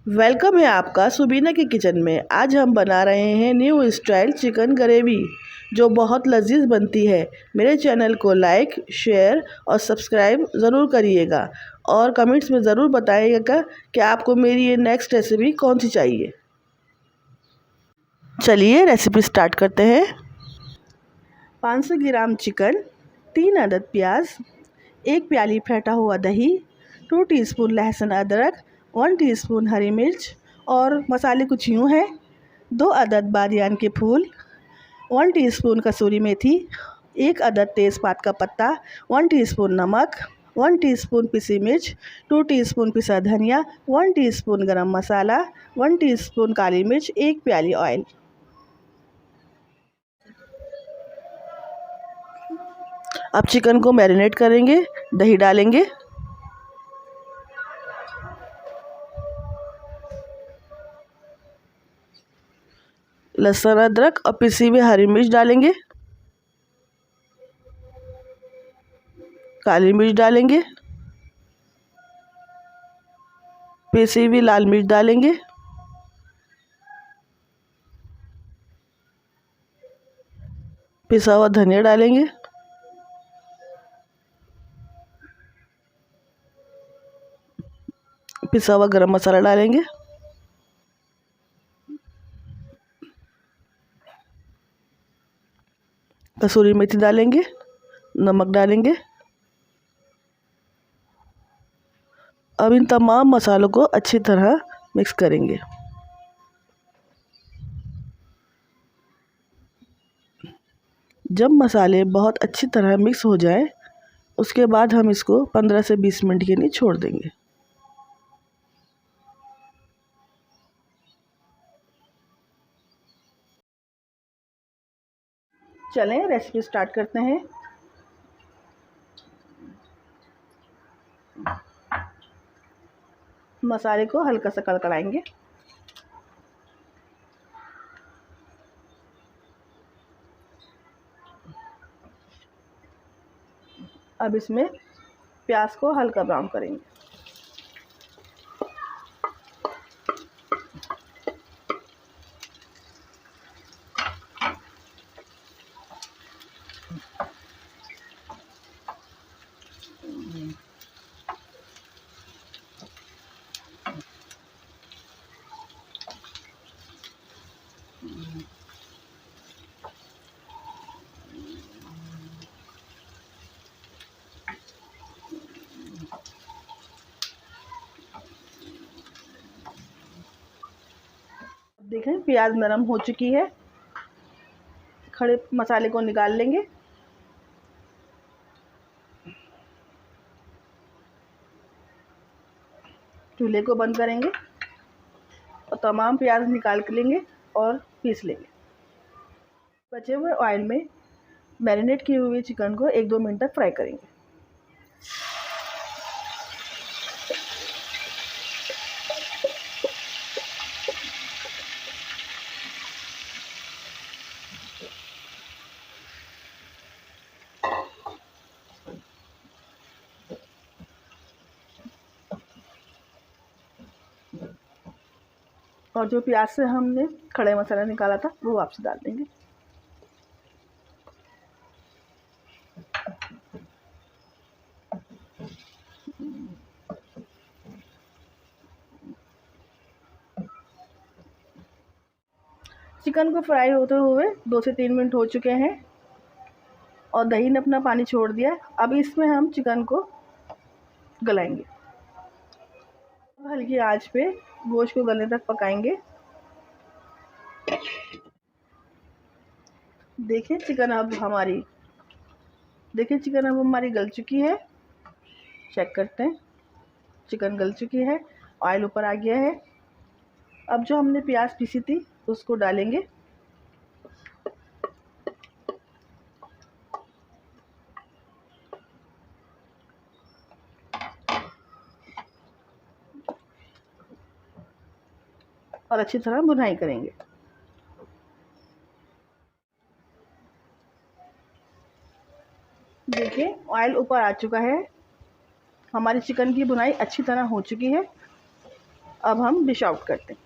Welcome है आपका सुबीना के किचन में। आज हम बना रहे हैं न्यू स्टाइल चिकन ग्रेवी जो बहुत लजीज बनती है। मेरे चैनल को लाइक, शेयर और सब्सक्राइब ज़रूर करिएगा और कमेंट्स में ज़रूर बताइएगा कि आपको मेरी ये नेक्स्ट रेसिपी कौन सी चाहिए। चलिए रेसिपी स्टार्ट करते हैं। 500 ग्राम चिकन, 3 अदद प्याज, 1 प्याली फेंटा हुआ दही, 2 टीस्पून लहसुन अदरक, 1 टीस्पून हरी मिर्च और मसाले कुछ यूँ हैं। 2 अदद बादियान के फूल, 1 टीस्पून कसूरी मेथी, 1 अदद तेज़पात का पत्ता, 1 टीस्पून नमक, 1 टीस्पून पिसी मिर्च, 2 टीस्पून पिसा धनिया, 1 टीस्पून गरम मसाला, 1 टीस्पून काली मिर्च, 1 प्याली ऑयल। अब चिकन को मैरिनेट करेंगे। दही डालेंगे, लहसुन अदरक और पिसी हुई हरी मिर्च डालेंगे, काली मिर्च डालेंगे, पिसी हुई लाल मिर्च डालेंगे, पिसा हुआ धनिया डालेंगे, पिसा हुआ गरम मसाला डालेंगे, कसूरी मेथी डालेंगे, नमक डालेंगे। अब इन तमाम मसालों को अच्छी तरह मिक्स करेंगे। जब मसाले बहुत अच्छी तरह मिक्स हो जाए उसके बाद हम इसको 15 से 20 मिनट के लिए छोड़ देंगे। चलें रेसिपी स्टार्ट करते हैं। मसाले को हल्का सा कड़कड़ाएंगे। अब इसमें प्याज को हल्का ब्राउन करेंगे। देखें प्याज नरम हो चुकी है। खड़े मसाले को निकाल लेंगे। चूल्हे को बंद करेंगे और तमाम प्याज निकाल के लेंगे और पीस लेंगे। बचे हुए ऑयल में मैरिनेट किए हुए चिकन को 1-2 मिनट तक फ्राई करेंगे। और जो प्याज से हमने खड़े मसाला निकाला था वो वापस डाल देंगे। चिकन को फ्राई होते हुए 2 से 3 मिनट हो चुके हैं और दही ने अपना पानी छोड़ दिया। अब इसमें हम चिकन को गलाएंगे। हल्की आंच पे गोश्त को गलने तक पकाएंगे। देखिए चिकन अब हमारी गल चुकी है। चेक करते हैं, चिकन गल चुकी है, ऑयल ऊपर आ गया है। अब जो हमने प्याज पीसी थी उसको डालेंगे। और अच्छी तरह भुनाई करेंगे। देखिए ऑयल ऊपर आ चुका है। हमारी चिकन की भुनाई अच्छी तरह हो चुकी है। अब हम डिश आउट करते हैं।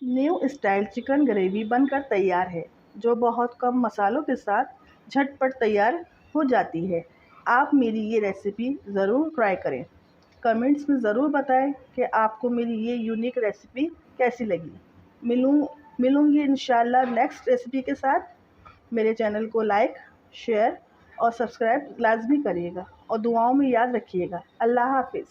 न्यू स्टाइल चिकन ग्रेवी बनकर तैयार है, जो बहुत कम मसालों के साथ झटपट तैयार हो जाती है। आप मेरी ये रेसिपी ज़रूर ट्राई करें। कमेंट्स में ज़रूर बताएं कि आपको मेरी ये यूनिक रेसिपी कैसी लगी। मिलूँगी इंशाल्लाह नेक्स्ट रेसिपी के साथ। मेरे चैनल को लाइक, शेयर और सब्सक्राइब लाजमी करिएगा और दुआओं में याद रखिएगा। अल्लाह हाफिज़।